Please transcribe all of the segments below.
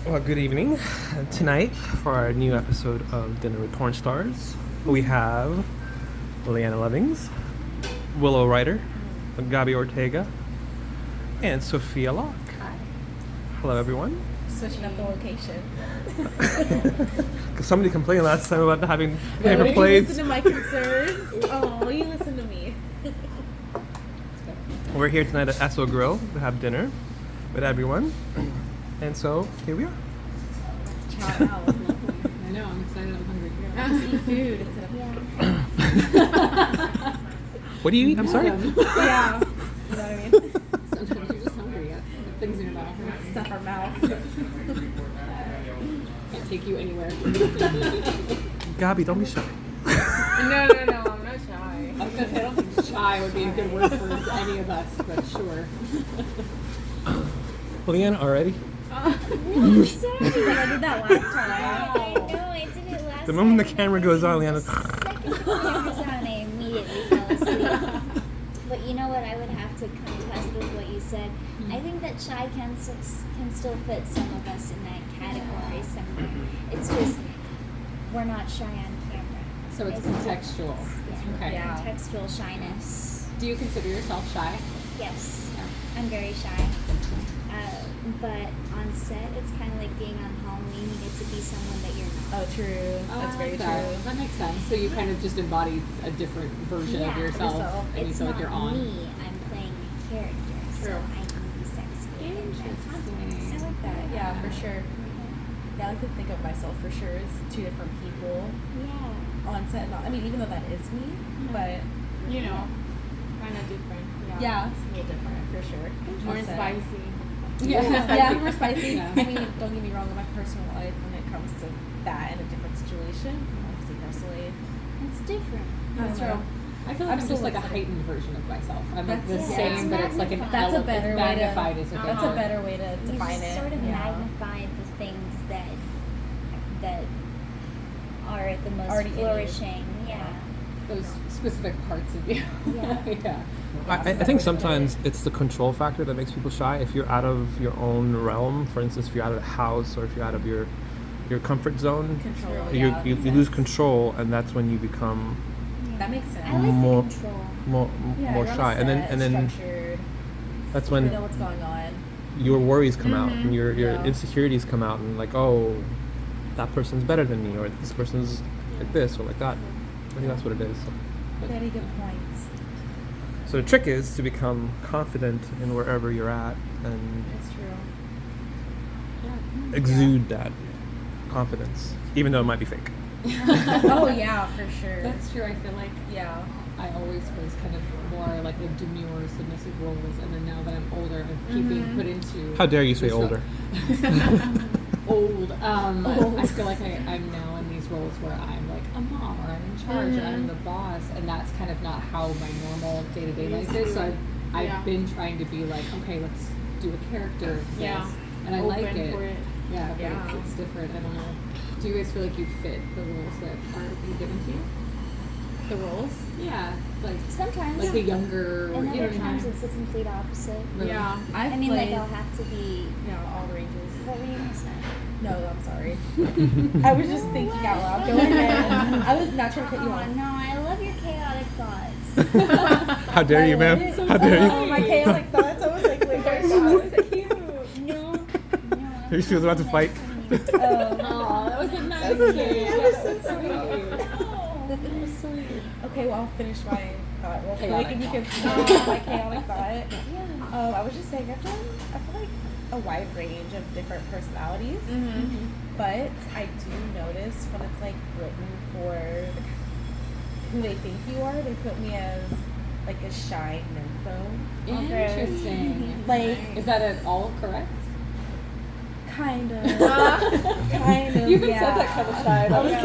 Well, good evening. Tonight, for our new episode of Dinner with Porn Stars, we have Leanna Lovings, Willow Ryder, Gabi Ortega, and Sophia Locke. Hi. Hello, everyone. Switching up the location. Because somebody complained last time about not having paper You plates. listen to my concerns. Oh, you listen to me. We're here tonight at Esso Grill to have dinner with everyone. And so, here we are. Chow out. I know, I'm excited, I'm hungry. Just eat food instead of What do you eat? I'm sorry. Yeah. You know what I mean? Sometimes you're just hungry, yeah. Things in your mouth. Stuff our mouth. Can't take you anywhere. Gabi, don't be shy. No, I'm not shy. I was gonna say, I don't think shy would be a good word for any of us, but sure. Leanna, already? Really? Sorry. I did that last time. I know, I did it last The moment the time. camera goes on, Leanna. The second the camera's on, I immediately fell asleep. But you know what? I would have to contest with what you said. I think that shy can still fit some of us in that category somewhere. It's just we're not shy on camera. So it's contextual. Yeah. Okay. Yeah. Contextual shyness. Do you consider yourself shy? Yes, Yeah. I'm very shy. But on set, it's kind of like being on Halloween. You get to be someone that you're not. Oh, true. That's very true. That makes sense. So you kind of just embody a different version of yourself, and you It's feel not like you're on. me. I'm playing a character, so True. I can be sexy. in that context. Interesting. I like that. Yeah, for sure. Yeah, I like to think of myself for sure as two different people Yeah. on set. Not, I mean, even though that is me, but You know, kind of different. yeah, it's a little different for sure. More On set. spicy. Yeah, more spicy. Yeah. I mean, don't get me wrong, in my personal life, when it comes to that in a different situation, obviously personally, It's different. that's true. I feel like I'm just like a Absolutely. heightened version of myself. I'm like the That's- yeah. same, but it's like an That's a better way to. magnified is a good That's a word. better way to You define just it. sort of yeah. magnify the things that are the most Already in you. flourishing. Yeah. Those specific parts of you. Yeah. Yeah. I think sometimes it's the control factor that makes people shy. If you're out of your own realm, for instance, if you're out of the house or if you're out of your comfort zone, Control. you, yeah, you, makes you lose sense. control, and that's when you become That makes sense. I like More- the control. more You're on shy, a and set, then structured. that's You know when what's going on. your worries come out and your Yeah. insecurities come out, and like, oh, that person's better than me, or this person's like this or like that. I think that's what it is. Very good points. So the trick is to become confident in wherever you're at and That's true. exude that confidence, even though it might be fake. Oh yeah, for sure. That's true. I feel like yeah. I always was kind of more like the demure, submissive roles, and then now that I'm older, I keep being put into. How dare you say this role. older? Old. Old. I feel like I'm now in these roles where I'm like a mom, or I'm in charge, or I'm the boss, and that's kind of not how my normal day-to-day life is. So I've Yeah. been trying to be like, okay, let's do a character of this, Yeah. and I Open like it. for it. Yeah, but Yeah. it's different. I don't know. Do you guys feel like you fit the roles that are being given to you? The roles. Yeah, like Sometimes. the younger, and you know other what I times mean? it's the complete opposite. Really? Yeah. I've I mean, played, like, I'll have to be. all ranges. What were you gonna say? No, I'm sorry. I was just thinking out loud. Go ahead. I was not trying to cut you Oh, off. no, I love your chaotic thoughts. How dare you, ma'am? What? How dare Oh, you? my chaotic thoughts. I was like, wait, They're so so cute. No. Maybe she was about to fight. Oh, Oh, that was a nice game. That was so sweet. okay, well, I'll finish my thought real quick. Chaotic If you can thought. my chaotic thought. Yeah. I was just saying, I've done, I feel like, a wide range of different personalities. But I do notice when it's like written for who they think you are, they put me as like a shy nympho. Interesting. Like, Is that at all correct? kind of. Kind of. You even yeah. said that kind of shy. That was Yeah.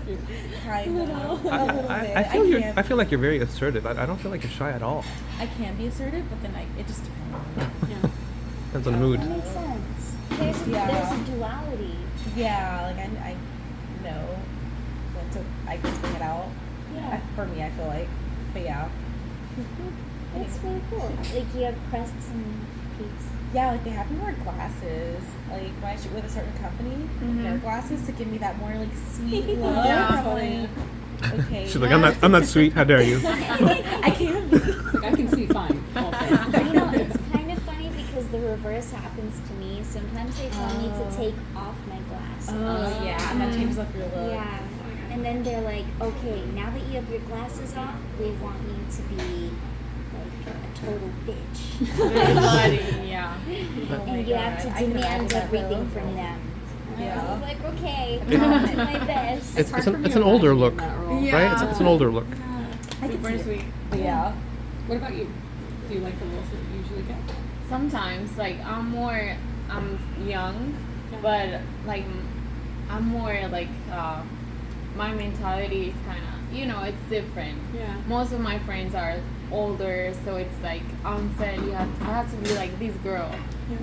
cute. Kind of. A little bit. I feel like you're very assertive. I don't feel like you're shy at all. I can be assertive, but then it just depends. Yeah. Depends on the mood. That makes sense. There's a, Yeah. there's a duality. Yeah, like I know when to, I just bring it out. Yeah. For me, I feel like. But yeah. That's really cool. Like you have crests and peaks. Yeah, like they have me wear glasses, like when I shoot with a certain company, their glasses to give me that more like sweet look. Yeah. I'm like, okay. She's like, I'm not sweet. How dare you? I can't be. Like, I can see fine. Also. You know, it's kind of funny because the reverse happens to me. Sometimes they tell me to take off my glasses. Oh yeah, and that changes up your look. Yeah. And then they're like, okay, now that you have your glasses off, we want you to be like a total bitch. Yeah. Oh my And you have to God, I can demand imagine that, everything though. from them. And I Yeah. was like, okay, It- I'll do my best. It's hard an- for me it's to an older imagine look, that role. Yeah. right? It's an older look. I can Super see it. sweet. Yeah. What about you? Do you like the roles that you usually get? Sometimes, like, I'm young, but like, I'm more like, my mentality is kind of, it's different. Yeah. Most of my friends are older, so it's like on set I have to be like this girl,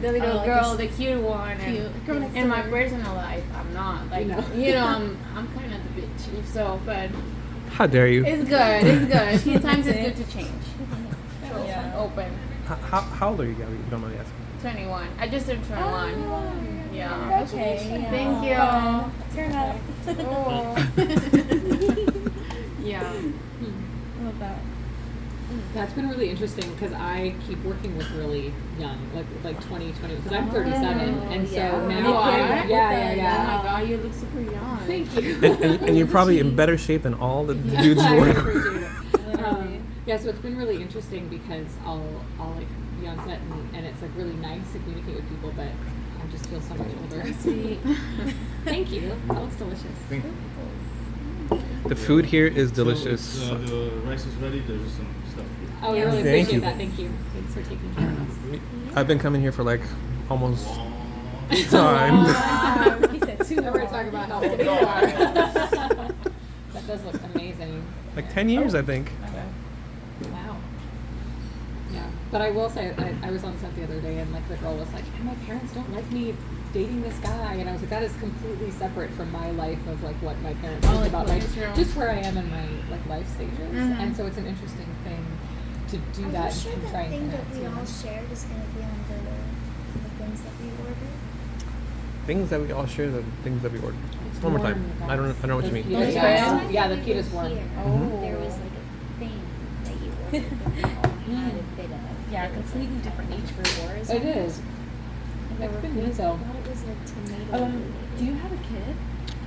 the little like girl, this the cute one, cute girl next in my door. personal life, I'm not like, No. I'm kind of the bitch. So, but How dare you? it's good. It's good. Sometimes it's good to change. So Yeah. open. How old are you, Gabby? If you don't mind me asking. 21. I just turned 21. Yeah. Okay. Thank you. Turn up. Oh. Yeah. I love that. That's been really interesting because I keep working with really young, like 20, because I'm 37, and so yeah. now You are? yeah. Oh my god, you look super young. Thank you. And you're probably in better shape than all the dudes I you work with. appreciate it. Literally. Yeah, so it's been really interesting because I'll like be on set and it's like really nice to communicate with people, but I just feel so much older. Sweet. Thank you. That looks delicious. The food here is delicious. So, the rice is ready. There's just some stuff. Oh, we Yes. really Thank appreciate you. that. Thank you. Thanks for taking care of us. I've been coming here for like almost Aw. time. He said two. Now we're talking about how old you Oh, are. That does look amazing. Like 10 years, I think. Wow. Yeah, but I will say, I was on set the other day, and like the girl was like, "My parents don't like me dating this guy," and I was like, "That is completely separate from my life of like what my parents think like, about what like is your- just where I am in my like life stages." And so it's an interesting thing to do Are that you sure and try that and thing that connect. we You all know? shared is going to be on the things that we ordered? Things that we all share, the things that we ordered. It's One more warm, time. guys. I don't know what you Those mean. pitas- Yeah. yeah, the When we pita's were warm. here, Oh. There was like a thing that you ordered that we all had a bit of. Yeah, It was completely like different each for war or It something. is. And It's there were been foods- neat, I though. thought it was like tomato. Do you have a kid?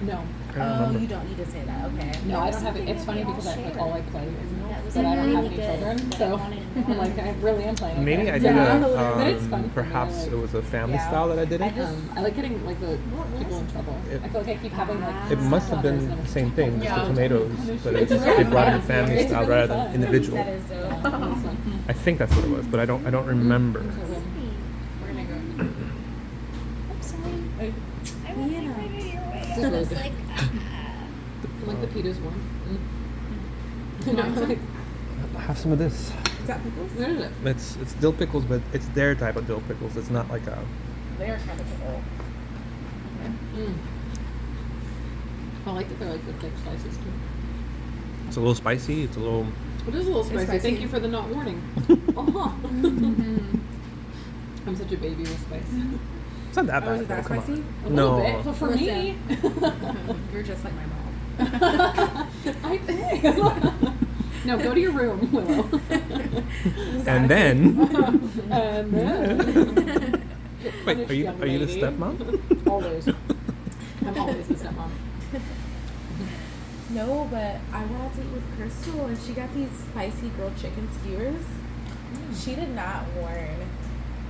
No. I don't Oh, remember. you don't need to say that. Okay. No, There I was don't have it. something It's that funny we all because like shared. all I play is That milk, was but I don't have really any good, children, that I so wanted to I'm know. like I really am playing. Maybe okay. I did Yeah. But it's fun for me, perhaps like- it was a family Yeah. style that I did it. I like getting like the people in trouble. It- I feel like I keep having like. It must have been the same thing, just the Yeah. tomatoes, but It's it's, really they brought it in fun. family It's style really rather fun. than individual. That is dope. Yeah, it's fun. I think that's what it was, but I don't remember. We're gonna go. I'm sorry. I went Yeah. right your way. This is I really was good. like, Like the pita's warm. No, like, Have some of this. Is that pickles? what is it? It's dill pickles, but it's their type of dill pickles. It's not like a. They're kind of cool. I like that they're like the thick slices too. It's a little spicy. It's a little. It is a little spicy. spicy. Thank you for the not warning. I'm such a baby with spice. It's not that Oh, bad. is it that though, come spicy? A on. little No. bit, but for me, You're just like my mom. I play. No, go to your room, Willow. And then. And then. Wait, are you the stepmom? Always. I'm always the stepmom. No, but I went out to eat with Crystal and she got these spicy grilled chicken skewers. She did not warn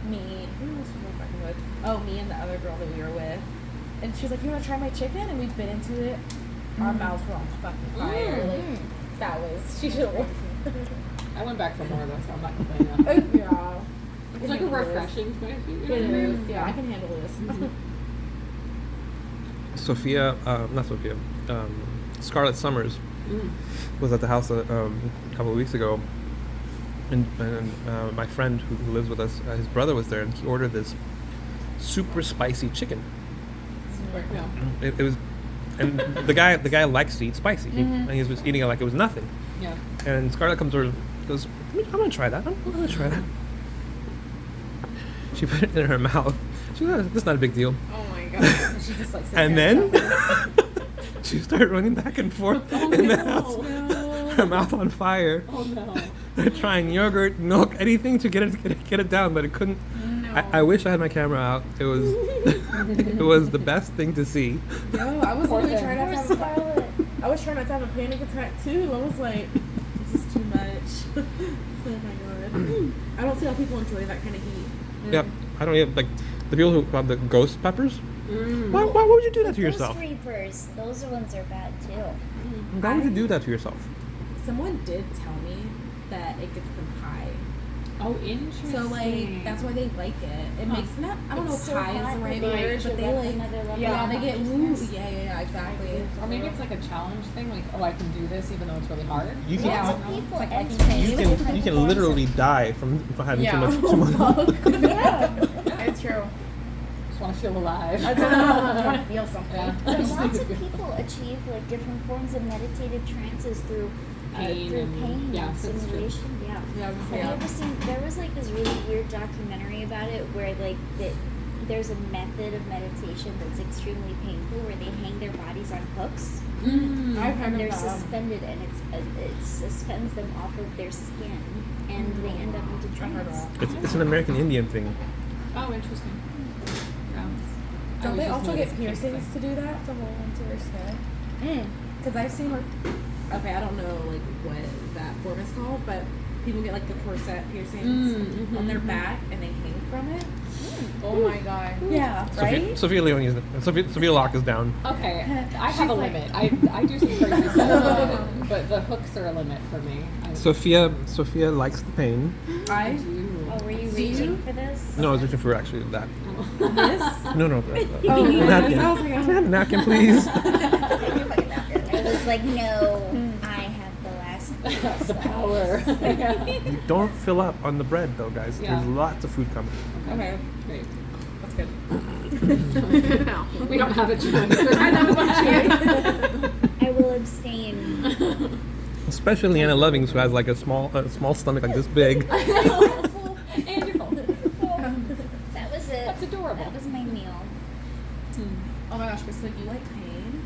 me. Who else was I fucking with? Oh, me and the other girl that we were with. And she was like, "You want to try my chicken?" And we bit into it. Our mouths were on fucking fire. Like, that was. She should have. I went back for more though, so I'm not complaining. Yeah. It's like a refreshing spicy. You know It what I mean? is. Yeah, I can handle this. Sophia, not Sophia, Scarlett Summers was at the house a couple of weeks ago, and my friend who lives with us, his brother was there, and he ordered this super spicy chicken. Yeah. It was, and the guy likes to eat spicy, and he was eating it like it was nothing. Yeah. And Scarlett comes over, and goes, "I'm gonna try that. I'm gonna try that." She put it in her mouth. She goes, "That's not a big deal." Oh my god. And she just like sits And there then and she started running back and forth Oh, in the no. house, No. her mouth on fire. Oh no. They're trying yogurt, milk, anything to get it down, but it couldn't. No. I wish I had my camera out. It was it was the best thing to see. Yo, I was Poor really thing. trying not to Poor have Scarlet. I was trying not to have a panic attack too. I was like, this is too much. Oh my god. I don't see how people enjoy that kind of heat. Yep. I don't even like the people who have the ghost peppers. Mm. Why would you do that to Ghost yourself? Reapers, those ones are bad too. Why would you do that to yourself? Someone did tell me that it gets them high. Oh, interesting. So like that's why they like it. It makes them. I don't know It's if so high hot is the that right they word, reach but they like another level yeah of they get consciousness. yeah exactly. Or maybe it's like a challenge thing, like, oh, I can do this even though it's really hard. You can Lots Yeah. of people It's like enter liking you into can different you can forms literally of- die from having Yeah. too much. Yeah. It's true. Just want to feel alive. I don't know. I want to feel something. Yeah. But Just lots need of to feel- people achieve like different forms of meditative trances through Pain through and- pain yeah, and that's true. stimulation. Yeah. Yeah, Have you ever seen? There was like this really weird documentary about it where like there's a method of meditation that's extremely painful where they hang their bodies on hooks Mm. I've heard and they're of that. suspended and it suspends them off of their skin and they end up into I've heard of trance. that. It's an American Indian thing. Oh, interesting. Yeah. I Don't was they just also noticing get things piercings to do that to hold onto their skin? Because I've seen okay, I don't know like what that form is called, but people get like the corset piercings on their back and they hang from it. Oh my god. Yeah, right. Sophia Leone Sophia Locke is down. Okay, I She's have a like- limit. I do some crazy stuff, but the hooks are a limit for me. Sophia likes the pain. I do. Oh, were you Do reaching you? for this? No, I was looking for actually that. this. No. Oh, napkin. I was like, Can I have a napkin, please? I was like, no, I have the last The power. You don't fill up on the bread, though, guys. Yeah. There's lots of food coming. Okay, Great. that's good. We don't have a choice. There's no I will abstain. Especially Leanna Lovings, who has like a small stomach like this big. And you're full. That was it. That's adorable. That was my meal. Oh my gosh, but so you like pain?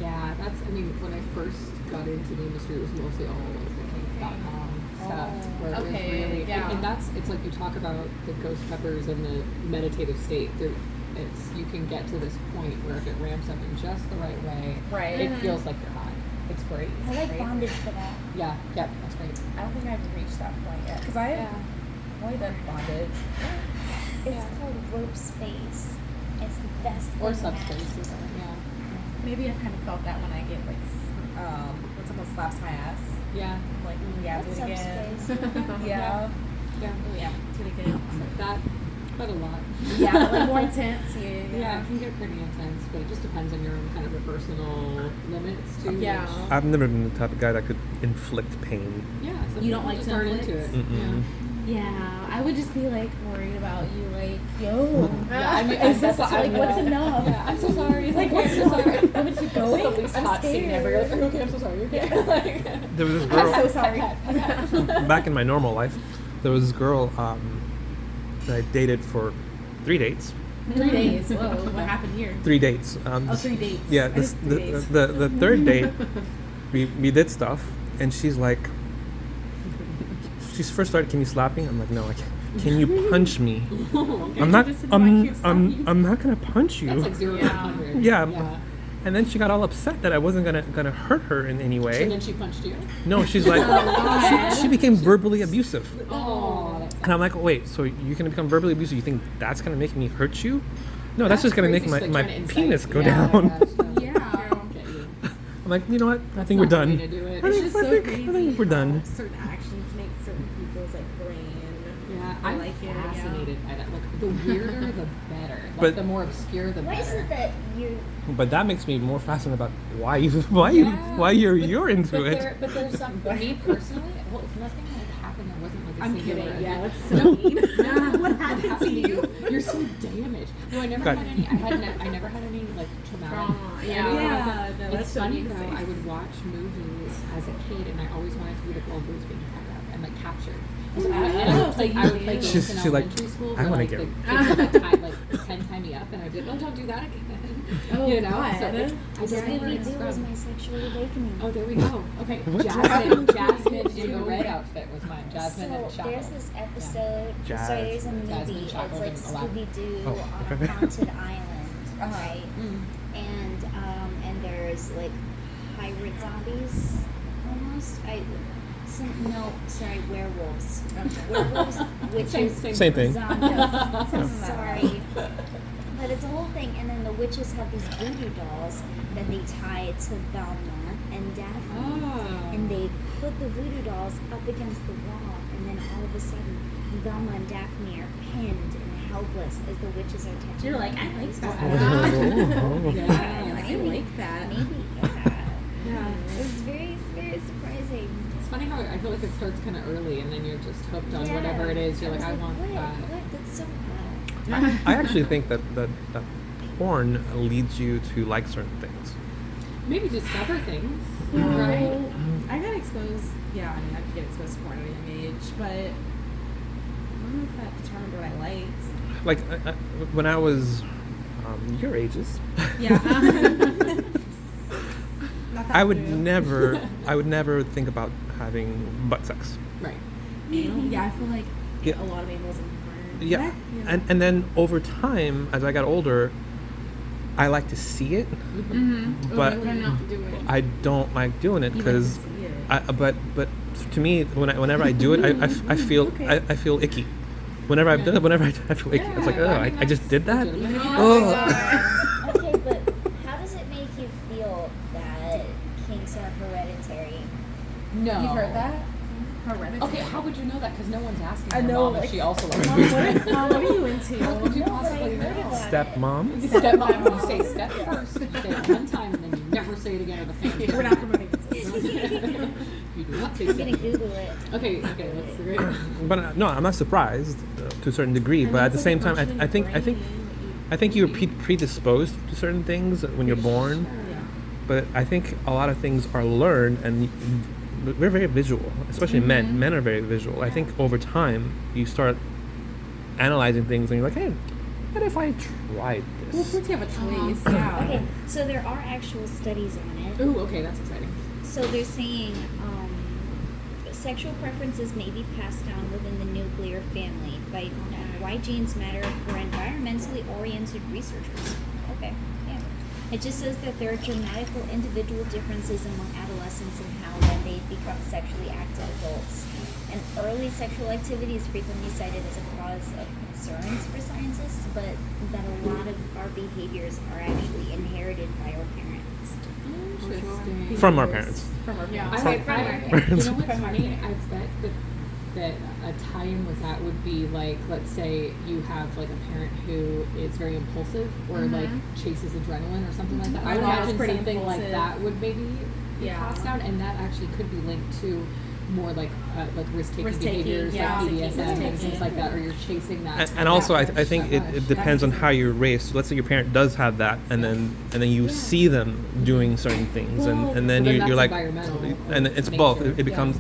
Yeah, that's, I mean, when I first got into the industry, it was mostly all like the kink.com stuff. Where it Okay, was really, yeah. and that's, it's like you talk about the ghost peppers and the meditative state. You can get to this point where if it ramps up in just the right way, Right. it feels like you're high. It's great. I like bondage for that. Yeah, that's great. I don't think I've reached that point yet because I've only done bondage. It's Yeah. called rope space. It's the best. Or thing subspace, imaginable. yeah. Maybe I've kind of felt that when I get like when someone slaps my ass. Yeah. I'm like, yeah, do That's it again. subspace. Yeah. Yeah. Oh, yeah, do it again. That, but a lot. Yeah, but like more intense. Yeah, it can get pretty intense, but it just depends on your own kind of your personal limits too. Yeah. which- I've never been the type of guy that could inflict pain. yeah. Some You don't people like just to aren't inflict? into it. Mm-mm. Yeah, I would just be like worried about you, like, yo. Yeah, I mean, Is this that's like I'm what's not- enough? Yeah, I'm so sorry. Like, Okay, what's I'm so sorry. enough? Where would you It's go? like the least I'm hot scene ever. You're like, scared. okay, I'm so sorry. Okay. Like, There was this I'm so girl sorry. back in my normal life. There was this girl that I dated for 3 dates. 3 days. Whoa, what happened here? 3 dates. Oh, 3 dates. Yeah, I this, did 3 days. the third date, we did stuff, and she's like, she's first started, can you slap me? I'm like, no, I can't. Can you punch me? I'm not. I'm not gonna punch you. that's like 0 to 100. Yeah. And then she got all upset that I wasn't gonna hurt her in any And way. then she punched you. No, she's like, she became verbally abusive. Oh, that's And I'm like, wait, so you're gonna become verbally abusive? You think that's gonna make me hurt you? No, that's just gonna make crazy. my She's, like, trying to penis incite- go yeah, down. Yeah. Get you. I'm like, you know what? I That's think we're not the done. way to do it. I It's think, just I so think, crazy. I think we're done. how certain actions make certain people's like brain. Yeah, I I'm like it, yeah. fascinated by that. Like, the weirder, the better. Like, But- the more obscure, the Why is better. it that you? But that makes me more fascinated about why Yeah. you're into but it. But there's some, for me personally, well, if nothing like happened, there wasn't like a I'm singular kidding. Yeah, event. that's so mean. Yeah, What happened to you? You're so damaged. No, I never God. had any. I never had any like traumatic. Trauma, anything yeah. like Yeah, that. no, It's that's so funny neat to though. say. I would watch movies as a kid, and I always wanted to be the girl who was being tied up. and like captured. So I would play games She's in like, elementary school. I where, wanna like, get- the kids would, like pretend tie me up, and I'd be like, oh, don't do that again. Oh, you know, God. so it's, I don't know where it's Scooby-Doo was from. my sexual awakening. Oh, there we go. Okay, What? Jasmine in the red outfit was mine. Jasmine and So Chapo. there's this episode. Jazz. Sorry, there's a movie. Jasmine, It's Chapo, like and Aladdin. Scooby-Doo Oh, on okay. a haunted island, right? Mm. And there's like hybrid zombies, almost. Werewolves. Werewolves, witches, Same thing. zombies. Sorry. But it's a whole thing, and then the witches have these voodoo dolls that they tie to Velma and Daphne, Oh. and they put the voodoo dolls up against the wall, and then all of a sudden, Velma and Daphne are pinned and helpless as the witches are touching. You're like, them. I like that. Yeah. I like that. Maybe, yeah. Yeah. It was very, very surprising. It's funny how I feel like it starts kind of early, and then you're just hooked on Yeah. whatever it is. You're I like, was I want what? that. What? That's so hot. I actually think that porn leads you to like certain things. Maybe discover things, Well, right? I got exposed. Yeah, I mean, I could get exposed to porn at a young age, but I don't know if that determined what I liked. Like when I was your ages, Yeah. Not that I would new. never think about having butt sex. Right. Yeah, I feel like Yeah. a lot of animals in porn. Yeah, and then over time, as I got older, I like to see it, Mm-hmm. but But not do it. I don't like doing it You like to because, see it. but to me, whenever I do it, I feel Okay. I feel icky. Whenever I've done it, whenever I feel icky, it's like, Yeah, oh, I mean, I just did that. legitimate. Oh. Okay, but how does it make you feel that kinks are hereditary? No. You've heard that? Hereditary. Okay, how would you know that? Because no one's asking I her know, mom if like- she also likes Mom, what are you into? How could you No, but I possibly heard know? about Stepmom. Stepmom, you say step first. You say it one time, and then you never say it again or the family. We're not promoting this. You do not say I'm gonna step. Google it. Okay, that's great. But no, I'm not surprised to a certain degree. But at the same time, I think you're predisposed to certain things when you're born. Yeah. But I think a lot of things are learned, and we're very visual, especially men. Men are very visual. I think over time you start analyzing things, and you're like, hey, what if I tried Well, this? first you have a choice. Yeah. Okay, so there are actual studies on it. Ooh, okay, that's exciting. So they're saying sexual preferences may be passed down within the nuclear family by why genes matter for environmentally oriented researchers. Okay, yeah. It just says that there are dramatical individual differences among adolescents in how when they become sexually active adults. And early sexual activity is frequently cited as a cause of concerns for scientists, but that a lot of our behaviors are actually inherited by our parents. Interesting. From our parents. From our Yeah. You know what's funny? I bet that a tie-in with that would be like, let's say you have like a parent who is very impulsive or like chases adrenaline or something like that. I would My mom's imagine pretty something like impulsive. that would maybe be Yeah. passed down, and that actually could be linked to more like risk-taking Risk-taking, behaviors, yeah. like BDSM and Risk-taking. things like that, or you're chasing that. And also, I that think rush, it depends on how you're raised. So let's say your parent does have that, and then you see them doing certain things, and then Well, you're that's like, environmental and it's both. nature. It becomes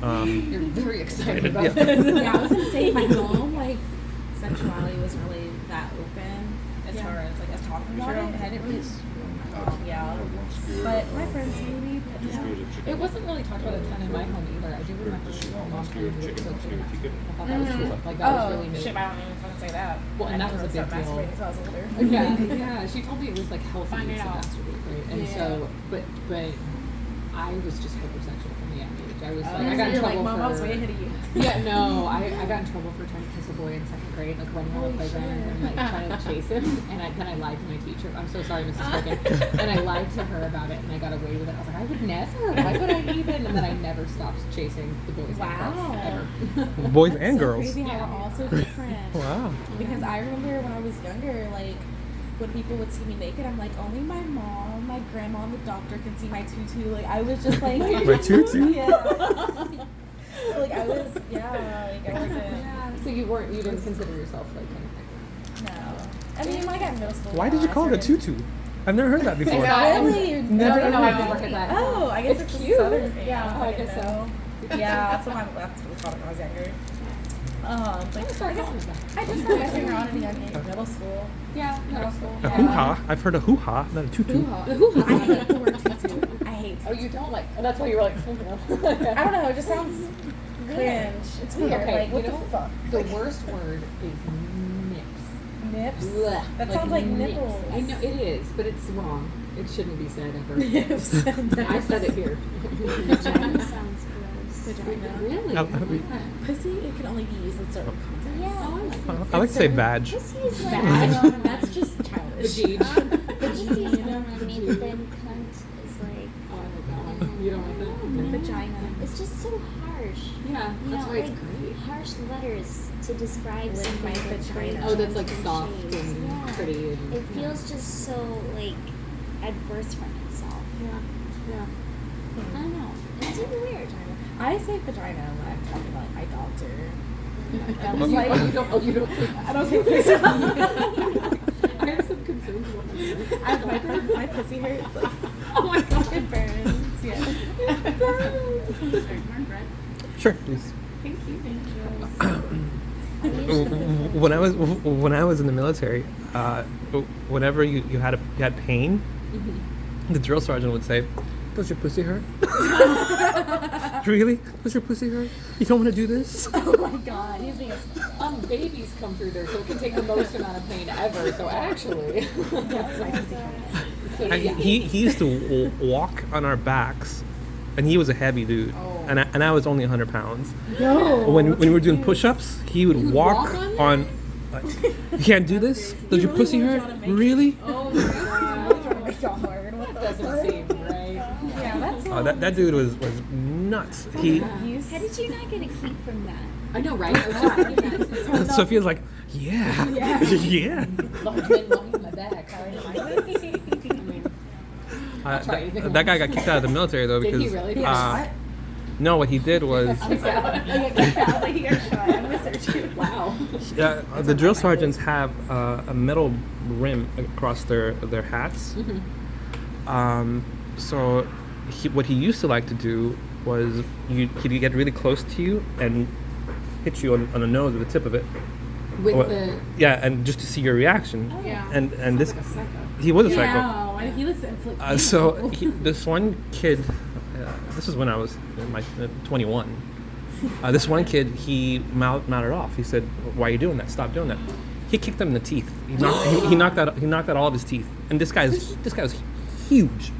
You're very excited about Yeah. this. Yeah, I was gonna say my mom, like, sexuality wasn't really that open as far as like us talking about it. I didn't really. Yeah, but my friends maybe. Yeah. It wasn't really talked about a ton in my home either. I do remember my mom kind of doing chicken. I thought that was cool. Like that was really neat. Shit, I don't even fucking say that. Well, and I that was a started big deal. masturbating until I was older. Yeah. She told me it was like healthy Find to it out. masturbate, right? And Yeah. so, but I was just hypersexual from the young age. I was like, I So got in you're like, trouble Mom, for. I was way ahead of you. Yeah, no, I got in trouble for trying to kiss a boy in second grade, like running on the playground and like trying to chase him. And then I lied to my teacher. I'm so sorry, Mrs. Spicken. And I lied to her about it, and I got away with it. I was like, I would never. Why would I even? And then I never stopped chasing the boys. Wow. Ever. boys That's and so girls. Crazy how we're all so different. Wow. Because I remember when I was younger, like when people would see me naked, I'm like, only my mom, my grandma, and the doctor can see my tutu. Like I was just like My tutu? Yeah. So, like I was, yeah, like I wasn't. Yeah. So you didn't consider yourself like anything. No. I mean, like at middle school. Why did you call it a tutu? I've never heard that before. Really? Never- No, I've never heard that. Oh, I guess it's cute. a southern thing. Yeah, I I guess didn't know. so. Yeah, that's what we called it when I was younger. But Let's start calling it that. I just started messing around in a young age, middle school. Yeah, middle school. A hoo-ha. I've heard a hoo-ha, not a tutu. I hate the word tutu. I hate Oh, you don't like? Oh, that's why you were like. I don't know, it just sounds cringe. It's weird. Okay, like, what you the know, fuck? the worst word is nips. Nips? Blech. That sounds like nips. nipples. I know it is, but it's wrong. It shouldn't be said ever. Nips. I said it here. Vagina sounds gross. Vagina. Really? I- I like that. Pussy, it can only be used in certain contexts. Yeah. Oh, I like I like to say badge. Pussy is like Bad. That's just childish. Vagine. pussy is fine with me, but then cunt is like Oh, I like that one. You don't like that? Vagina. it's just so harsh. Yeah, You that's know, why it's like great. harsh letters to describe Lick something my that's very vagina. Oh, that's like gentle soft shaped. and Yeah. pretty. And, It feels just so like adverse from itself. Yeah. I don't know. It's super weird. I say vagina when I'm talking about my doctor. Oh, was you, like- oh, you don't. Oh, you don't. Say I don't say pussy. I have some concerns about my my pussy hurts. Like, Oh my god. it burns. Yeah. Sure, please. Thank you. When I was in the military, whenever you had pain, the drill sergeant would say, "Does your pussy hurt? Really? Does your pussy hurt? You don't want to do this?" Oh my god. He's being a Babies come through there, so it can take the most amount of pain ever. So actually, That's my pussy hurts. so And yeah. he used to walk on our backs, and he was a heavy dude, and I was only 100 pounds. No. When we were doing push-ups, he would would walk walk on. You can't do this. Does your really pussy wanted hurt? y'all to make- Really? Oh I'm my really trying to make y'all hard. What the Doesn't fuck? seem right. Yeah, that's Oh, that dude was nuts. He How did you not get a heat from that? I know, right? I was just thinking that. Sophia's like, yeah, yeah. Large men walking my back. I mean, try anything That guy once. got kicked out of the military though Did because he really? no, what he did was Like he got shot. I'm gonna search you. Wow. the drill sergeants have a metal rim across their hats. So what he used to like to do was he'd get really close to you and hit you on the nose with the tip of it. With Or- the yeah, and just to see your reaction. Yeah. And this like a psycho. he was a psycho. Yeah, he looks inflicted. So this one kid, this is when I was in my 21. This one kid, he mounted off. He said, "Why are you doing that? Stop doing that." He kicked him in the teeth. He knocked out all of his teeth. And this guy was huge,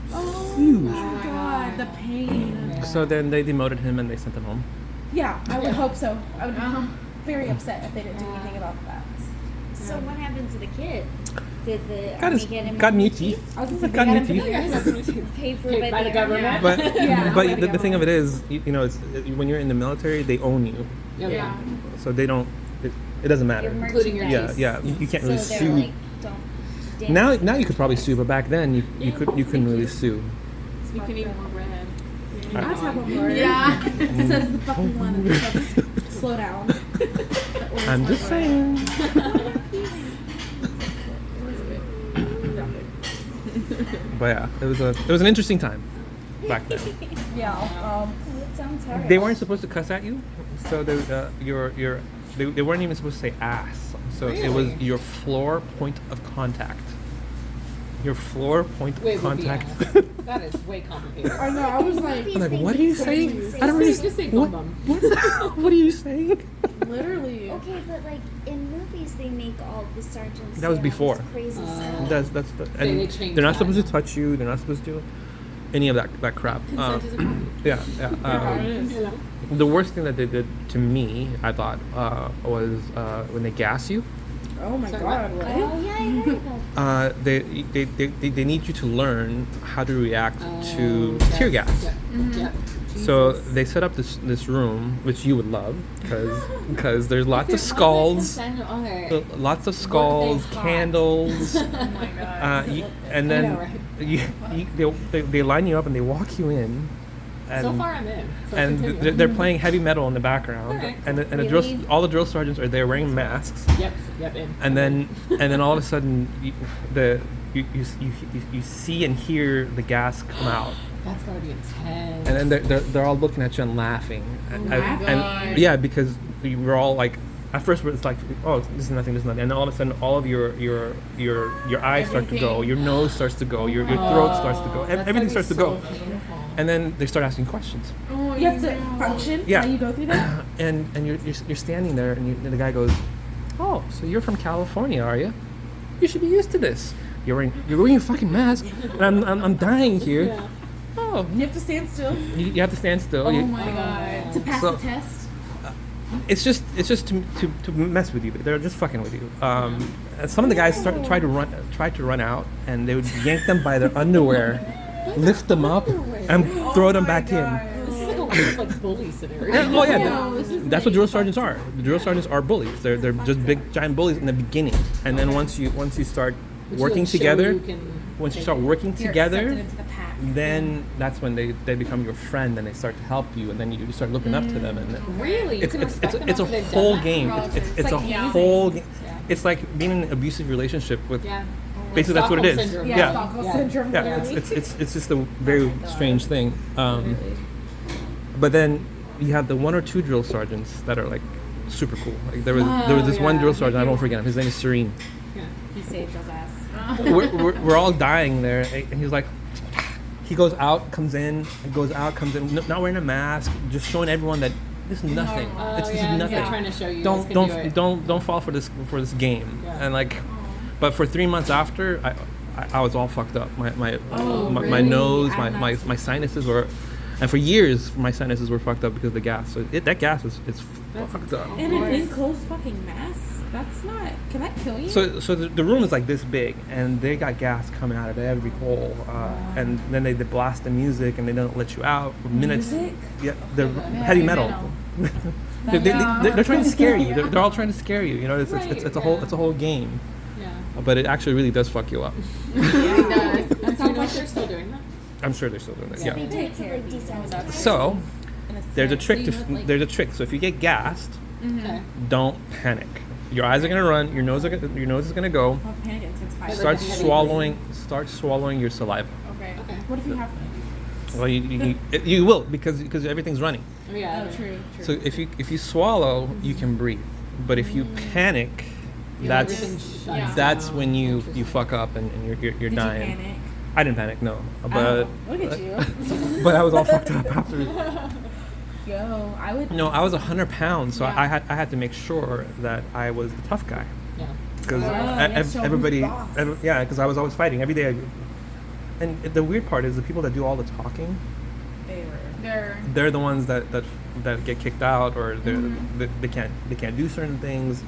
huge. Oh god, the pain. So then they demoted him and they sent him home. Yeah, I would hope so. I would be very upset if they didn't do anything about that. So what happened to the kid? Did the Got army his get him got new new teeth. I was gonna say, Got they new got him teeth. Paid for Paid by the government. But Yeah, but I'm the thing of it is, you know, it's when you're in the military, they own you, Oh, yeah. so they don't. It doesn't matter. Your Including your merchandise. Yeah, you can't really So they're sue. like, don't damage Now you could probably sue, but back then you couldn't really sue. You can eat more bread. I just have one more. Yeah. It says the fucking one that says, slow down. I'm just saying. But yeah, it was an interesting time back then. Yeah. Oh, that sounds hard. They weren't supposed to cuss at you, so they weren't even supposed to say ass. So it was Really? your floor point of contact. Your floor point Wait, of would be contact. ass. That is way complicated. I know. I was like, I'm like, what are you saying? I don't Just really. say What, bum what are you saying? literally. Okay, but like in movies, they make all the sergeants. That was say all before. this crazy stuff. That's the. They And changed they're not that supposed to now. touch you. They're not supposed to do any of that crap. Consent is a crime. Yeah. The worst thing that they did to me, I thought, was when they gas you. Oh my Sorry, god. what? What? Oh yeah, I heard about that. They need you to learn how to react to yes. tear gas. Yep. Yep. So they set up this room, which you would love, because there's lots of skulls, Okay. lots of skulls, hot? candles, Oh my god. and I then know, right? they line you up and they walk you in. And, So far, I'm in. So and continue. they're playing heavy metal in the background, Alright. and the Really? all the drill sergeants are there wearing masks. Yep. In. And then all of a sudden you see and hear the gas come out That's gotta be intense. And then they're all looking at you and laughing. And, my God. yeah, because we're all like, at first it's like, oh, this is nothing, and all of a sudden all of your eyes start to go, Everything. your nose starts to go, your throat starts to go, That's gotta everything be starts to so go, painful. and then they start asking questions. Oh, You have to function Yeah. while you go through that. And you're standing there, and the guy goes, "Oh, so you're from California, are you? You should be used to this. You're wearing a fucking mask, and I'm dying here. Yeah. Oh, You have to stand still you have to stand still. Oh You- my god. to pass So- the test. it's just to mess with you. They're just fucking with you. And some of the guys tried to run out, and they would yank them by their underwear, lift them up, and throw them back in. This is like a weird like bully scenario. Oh yeah, No, this is that's what drill sergeants are. The drill sergeants are bullies. They're just big giant bullies in the beginning, and then once you start But you, working like, show together, you can once you take start it. working You're together, accepted into the pack. then that's when they become your friend, and they start to help you, and then you start looking up to them, and Really? You it's can it's respect it's, them it's a after they've whole done that? game. It's a like whole game. Yeah. It's like being in an abusive relationship with. Yeah. Basically, that's what it is. Stockholm syndrome. Yeah, Yeah. Stockholm Yeah. syndrome. Yeah, literally. it's just a very strange thing. But then you have the one or two drill sergeants that are like super cool. Like there was this one yeah. drill sergeant, I won't forget him. His name is Serene. Yeah. He saved his ass. We're all dying there, and he's like, he goes out, comes in, and goes out, comes in, not wearing a mask, just showing everyone that this is nothing. Oh, This is yeah. nothing. Yeah. Trying to show you Don't guys can do it. don't fall for this game. Yeah. And like, but for 3 months after, I was all fucked up. My really? nose, I'm my sinuses were, and for years my sinuses were fucked up because of the gas. So that gas is fucked up. And an enclosed fucking mask? That's not. Can that kill you? So the room is like this big, and they got gas coming out of every hole, and then they blast the music, and they don't let you out for minutes. Music? Yeah, they're heavy metal. They're trying to scare you. They're all trying to scare you. You know, it's a whole game, Yeah. but it actually really does fuck you up. Yeah, it does. Do you know if they're still doing that? I'm sure they're still doing it. They Yeah. do it to like desensitize. So In a there's a sense. trick So you know, like- there's a trick. So if you get gassed, Okay. don't panic. Your eyes are gonna run. Your nose is gonna go. Oh, panic intensifies. Start heavy swallowing your saliva. Okay. Okay. What if you have? Well, you will because everything's running. Oh, yeah. Oh, true. So if you swallow, you can breathe. But if you panic, that's Everything shuts Yeah. that's down. when you Interesting. fuck up and you're Did dying. you panic? I didn't panic, no. Oh, But look at you. but I was all fucked up after. Yo, I would. No, I was 100 pounds, so Yeah. I had to make sure that I was the tough guy Yeah. because yeah, show who's everybody, boss. yeah, because I was always fighting every day. And the weird part is the people that do all the talking, They were. they're the ones that get kicked out or Mm-hmm. they can't do certain things.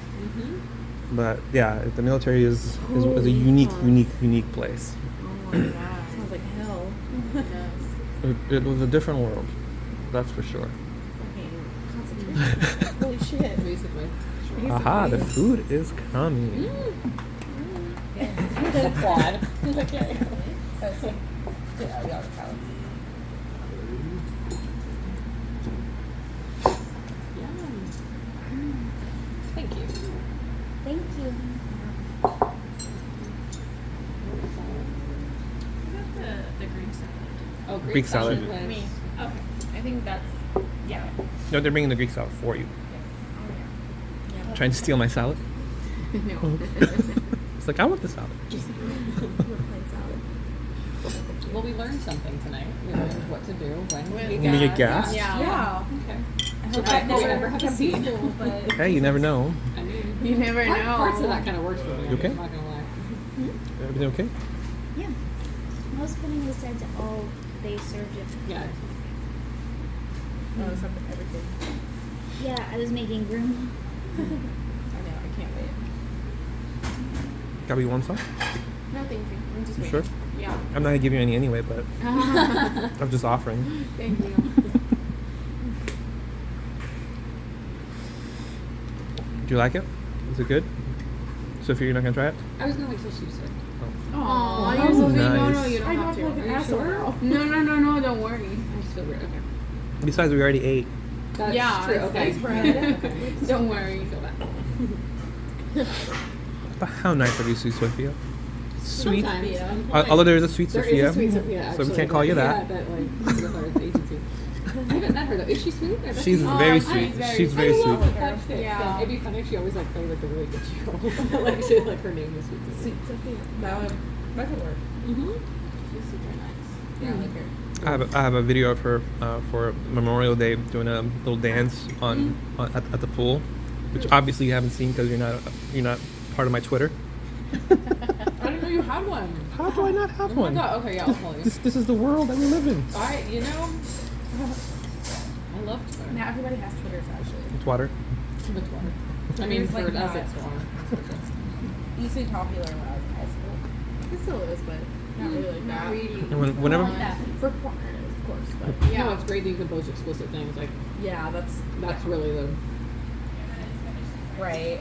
But yeah, the military is a unique place. Oh my god. Sounds like hell. It was a different world, that's for sure. Fucking concentration. Holy shit. Basically. Aha, the food is coming. Quad. Okay. So, yeah, we all the salads. Yum. Thank you. Thank you. The Greek salad. Oh, Greek salad. was- Me. Okay. I think that's yeah. No, they're bringing the Greek salad for you. Oh Trying to steal my salad. yeah. No. It's like I want the salad. Well, we learned something tonight. We learned what to do when we When you get gassed? Yeah. Yeah. Okay. I So hope that that we never ever have a becomes scene. peaceful, but Hey, you never know. I mean, You never know. parts of that kind of works for me. You okay? I'm not gonna lie. Everything okay? Yeah. Most putting aside all they served it. Yeah. oh, something everything. Yeah, I was making room. I know. I can't wait. Gabby, you want some? No, thank you. I'm just You waiting. sure? Yeah. I'm not gonna give you any anyway, but I'm just offering. Thank you. Do you like it? Is it good? Sophia, you're not gonna try it? I was gonna wait till she was sick. Aw, you're so sweet. No, Nice. you don't I know have I feel like to. an Are you asshole sure? now. No, don't worry. I just feel weird. Okay. Besides, we already ate. That's Yeah, true. it's- Okay. it's bread. Okay. Don't worry. I feel bad. But how nice of you, Sophia. Sweet. Sometimes. Yeah. Although there is a Sweet There Sophia. is a sweet Sophia, So we actually, can't call you that. Yeah, that like with our agency. I haven't met her though. Is she sweet? I bet She's she- very she's sweet. very She's very I sweet. love that fits. Yeah. It'd be funny if she always like played like the really good girl. Like she like her name was Sweet Sophia. Sweet Sophia. That could work. Mm-hmm. She's super nice. Yeah, I like her. I have a video of her for Memorial Day doing a little dance at the pool, which obviously you haven't seen because you're not part of my Twitter. I didn't know you had one. How do I not have Oh my one? god. Okay, yeah, I'll call you. This is the world that we live in. I love Twitter. Now everybody has Twitters actually. It's water. The Twitter. I mean, It's for like us, not- it's water. It used to be popular when I was in high school. It still is, but not really like that. Whenever For porn, of course. But Yeah, no, it's great that you can post explicit things. Like yeah, that's really the. right.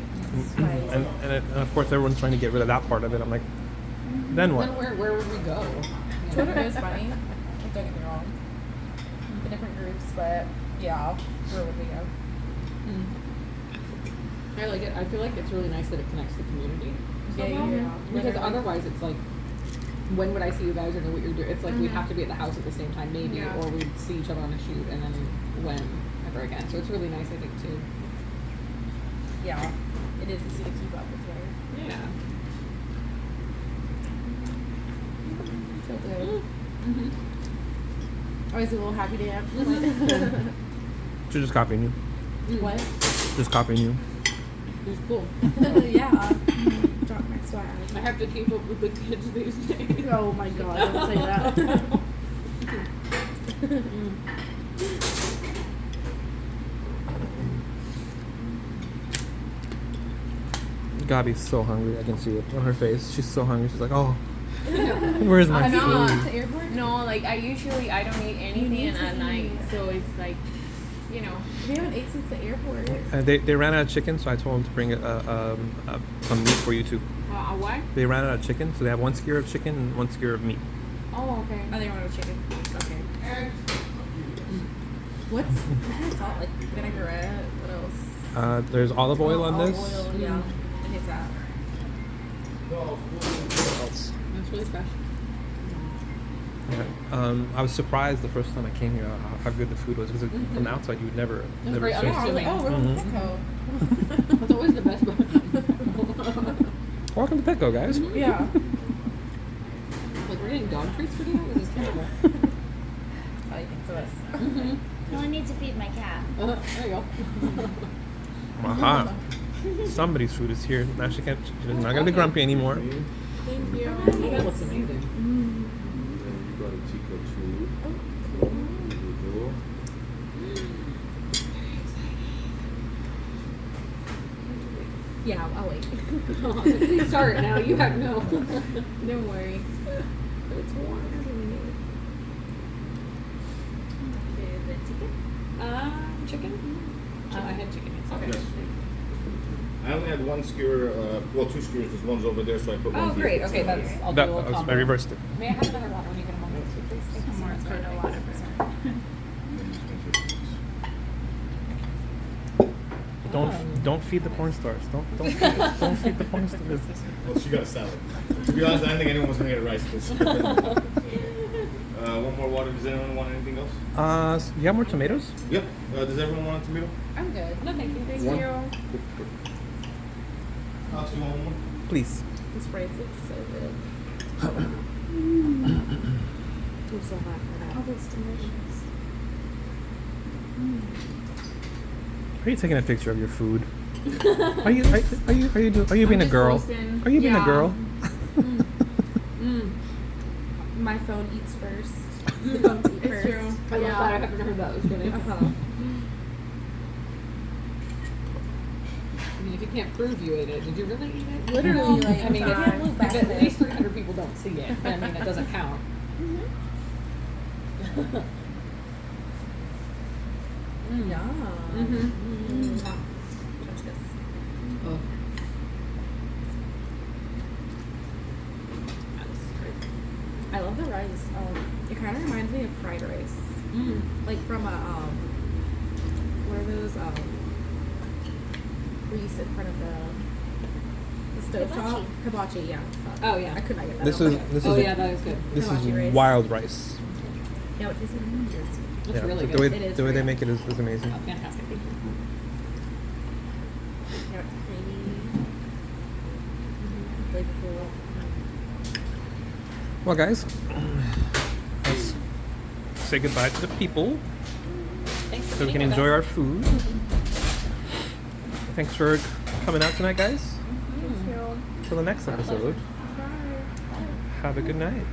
and of course everyone's trying to get rid of that part of it. I'm like, then what? Then where would we go? Twitter is funny. Don't get me wrong. The different groups, but yeah, where would we go? I like it. I feel like it's really nice that it connects the community. Yeah, somehow. yeah. Because Literally. otherwise, it's like, when would I see you guys or know what you're doing? It's like we'd have to be at the house at the same time, maybe, Yeah. or we'd see each other on a shoot and then whenever again. So it's really nice, I think, too. Yeah, it is easy to keep up with Twitter. Yeah. So good. Mm-hmm. Always a little happy dance. She's just copying you. What? Just copying you. It's cool. Yeah. Drop my swag. I have to keep up with the kids these days. Oh my god, don't say that. Gabi's so hungry. I can see it on her face. She's so hungry. She's like, oh, where's my No. food? The airport? No, like I don't eat anything need to at night, eat. so it's like, you know. We haven't ate since the airport. They ran out of chicken, so I told them to bring some meat for you too. What? They ran out of chicken, so they have one skewer of chicken and one skewer of meat. Oh, okay. Oh, they wanted chicken. Okay. What's salt? Like vinaigrette? What else? There's olive oil on Olive this. Oil, yeah. And it's that. That's really fresh. Yeah. I was surprised the first time I came here how good the food was because from the outside you would never very say- Yeah, I was like, oh, we're on Mhm. Petco. That's always the best part. Welcome to Petco, guys. Yeah. Like, we're getting dog treats for dinner? This is terrible. I think so. No, I need to feed my cat. There you go. Aha. Somebody's food is here. Now she's not gonna be grumpy anymore. Thank you. That looks amazing. Then you got a Chico too. Yeah, I'll wait. Please start now. You have no. Don't worry. It's warm. Chicken? I had chicken. Yes. I only had one skewer, two skewers, because one's over there, so I put one Oh, here. great. Okay, that's. I'll do a little I combo. reversed it. May I have another one when you get a moment, please? Thank you so much. Don't feed the porn stars. Don't feed the porn stars. Well, she got a salad. To be honest, I didn't think anyone was going to get a rice dish. One more water. Does anyone want anything else? You have more tomatoes? Yep. Does everyone want a tomato? I'm good. No, thank you. Thank One? you. Alex, you want one more? Please. This rice is so good. I'm so hot for that. Oh, that's delicious. Are you taking a picture of your food? Are you being a just girl? posting. Are you being a Yeah. girl? My phone eats first. The phones eat It's first. true. I love that. I haven't heard that. It was funny. Uh-huh. I mean, if you can't prove you ate it, did you really eat it? Literally, like, I mean, I can't look back if at at it. least 300 people don't see it, I mean, it doesn't count. Yeah. Mm-hmm. Oh. I love the rice. It kind of reminds me of fried rice, like from a where those where you sit in front of the The stovetop hibachi, yeah. Oh yeah. I could not get that. This out. is Oh yeah, that is good. this Hibachi is rice. wild rice. Yeah, what tastes like yours? It's really the good. way It is the way they great. make it is amazing. Oh, fantastic. Thank you. Yeah, it's creamy. Flavorful. Well, guys, let's say goodbye to the people Thanks for so we can being with enjoy us. our food. Thanks for coming out tonight, guys. Thank you. Till the next episode. Have a good night.